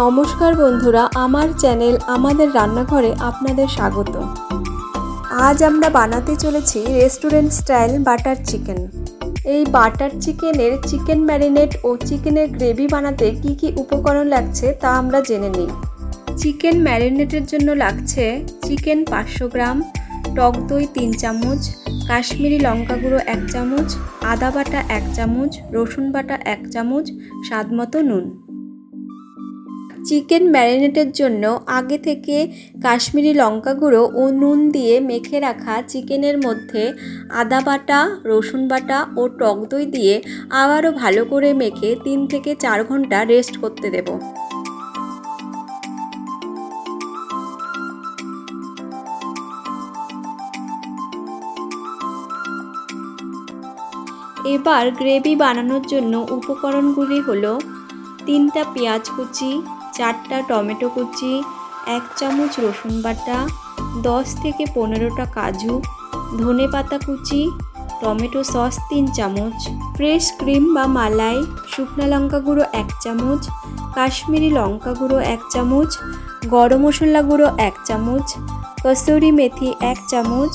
নমস্কার বন্ধুরা, আমার চ্যানেল আমাদের রান্নাঘরে আপনাদের স্বাগত। আজ আমরা বানাতে চলেছি রেস্টুরেন্ট স্টাইল বাটার চিকেন। এই বাটার চিকেনের চিকেন ম্যারিনেট ও চিকেনের গ্রেভি বানাতে কি কি উপকরণ লাগছে তা আমরা জেনে নিই। চিকেন ম্যারিনেটের জন্য লাগছে চিকেন 500 গ্রাম, টক দই 3 চামচ, কাশ্মীরি লঙ্কা গুঁড়ো 1 চামচ, আদা বাটা 1 চামচ, রসুন বাটা 1 চামচ, স্বাদমতো নুন। চিকেন ম্যারিনেটের জন্য আগে থেকে কাশ্মীরি লঙ্কা গুঁড়ো ও নুন দিয়ে মেখে রাখা চিকেনের মধ্যে আদা বাটা, রসুন বাটা ও টক দই দিয়ে আবারও ভালো করে মেখে 3 থেকে 4 ঘন্টা রেস্ট করতে দেব। এবার গ্রেভি বানানোর জন্য উপকরণগুলি হলো 3টা পেঁয়াজ কুচি, 4টা টমেটো কুচি, 1 চামচ রসুন বাটা, 10 থেকে 15টা কাজু, ধনে পাতা কুচি, টমেটো সস 3 চামচ, ফ্রেশ ক্রিম বা মালাই, শুকনো লঙ্কা গুঁড়ো 1 চামচ, কাশ্মীরি লঙ্কা গুঁড়ো 1 চামচ, গরম মশলা গুঁড়ো 1 চামচ, কসুরি মেথি 1 চামচ,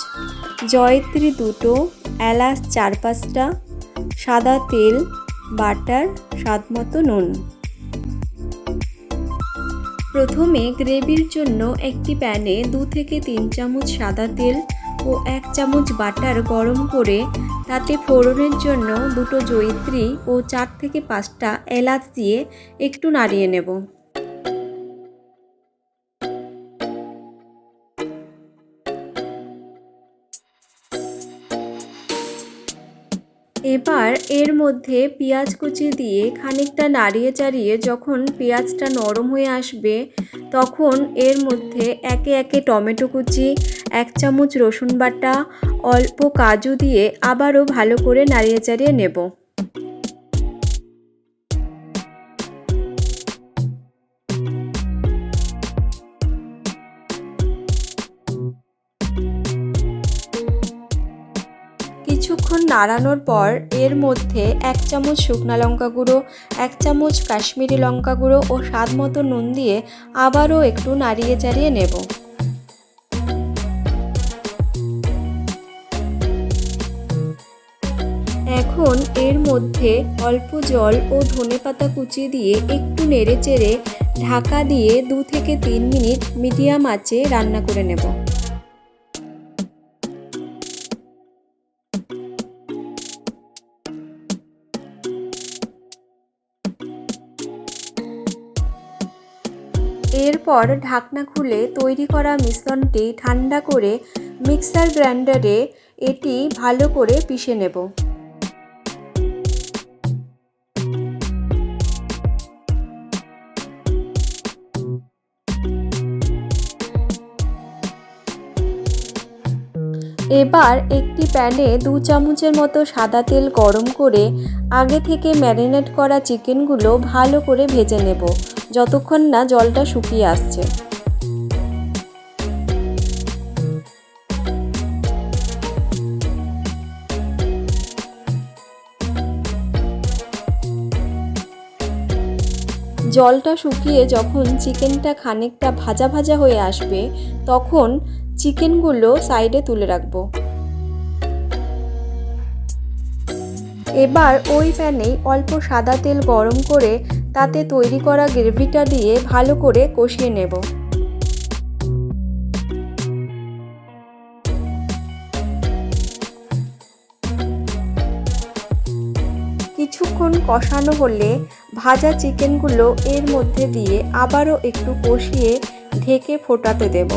জয়িত্রী 2টো, এলাচ 4-5টা, সাদা তেল, বাটার, স্বাদমতো নুন। প্রথমে গ্রেভির জন্য একটি প্যানে 2 থেকে 3 চামচ সাদা তেল ও 1 চামচ বাটার গরম করে তাতে ফোড়নের জন্য 2টো জয়িত্রী ও 4 থেকে 5টা এলাচ দিয়ে একটু নাড়িয়ে নেব। এবার এর মধ্যে পেঁয়াজ কুচি দিয়ে খানিকটা নাড়িয়ে চাড়িয়ে যখন পেঁয়াজটা নরম হয়ে আসবে তখন এর মধ্যে একে একে টমেটো কুচি, 1 চামচ রসুন বাটা, অল্প কাজু দিয়ে আবারও ভালো করে নাড়িয়ে চাড়িয়ে নেব। কিছুক্ষণ নাড়ানোর পর এর মধ্যে 1 চামচ শুকনো লঙ্কা গুঁড়ো, 1 চামচ কাশ্মীরি লঙ্কা গুঁড়ো ও স্বাদমতো নুন দিয়ে আবারও একটু নাড়িয়ে চাড়িয়ে নেব। এখন এর মধ্যে অল্প জল ও ধনেপাতা কুচি দিয়ে একটু নেড়ে চেড়ে ঢাকা দিয়ে 2 থেকে 3 মিনিট মিডিয়াম আঁচে রান্না করে নেব। এরপর ঢাকনা খুলে তৈরি করা মিশ্রণটি ঠান্ডা করে মিক্সার গ্রাইন্ডারে এটি ভালো করে পিষে নেব। এবার একটি প্যানে 2 চামচের মতো সাদা তেল গরম করে আগে থেকে ম্যারিনেট করা চিকেনগুলো ভালো করে ভেজে নেব যতক্ষণ না জলটা শুকিয়ে আসছে। জলটা শুকিয়ে যখন চিকেনটা খানিকটা ভাজা ভাজা হয়ে আসবে তখন চিকেনগুলো সাইডে তুলে রাখব। এবার ওই প্যানেই অল্প সাদা তেল গরম করে তাতে তৈরি করা গ্রেভিটা দিয়ে ভালো করে কষিয়ে নেব। কিছুক্ষণ কষানো হলে ভাজা চিকেনগুলো এর মধ্যে দিয়ে আবারও একটু কষিয়ে ঢেকে ফোটাতে দেব।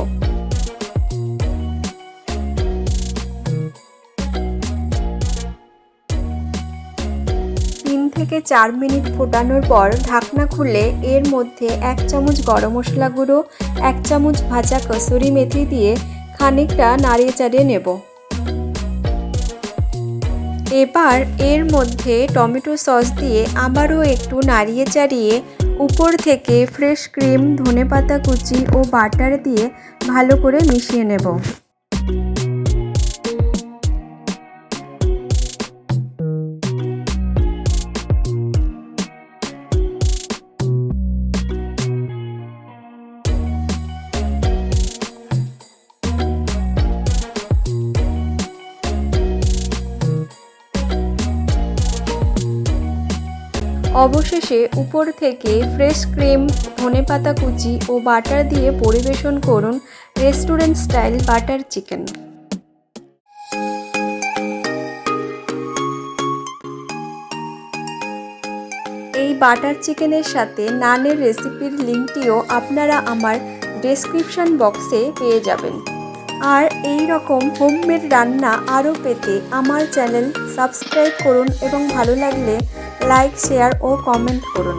3 থেকে 4 মিনিট ফোটানোর পর ঢাকনা খুলে এর মধ্যে 1 চামচ গরম মশলা গুঁড়ো, 1 চামচ ভাজা কসুরি মেথি দিয়ে খানিকটা নাড়িয়ে চাড়িয়ে নেব। এবার এর মধ্যে টমেটো সস দিয়ে আবারও একটু নাড়িয়ে চাড়িয়ে উপর থেকে ফ্রেশ ক্রিম, ধনেপাতা কুচি ও বাটার দিয়ে ভালো করে মিশিয়ে নেব। অবশেষে উপর থেকে ফ্রেশ ক্রিম, ধনেপাতা কুচি ও বাটার দিয়ে পরিবেশন করুন রেস্টুরেন্ট স্টাইল বাটার চিকেন। এই বাটার চিকেনের সাথে নানের রেসিপির লিঙ্কটিও আপনারা আমার ডেসক্রিপশন বক্সে পেয়ে যাবেন। আর এই রকম হোমমেড রান্না আরও পেতে আমার চ্যানেল সাবস্ক্রাইব করুন এবং ভালো লাগলে লাইক, শেয়ার ও কমেন্ট করুন।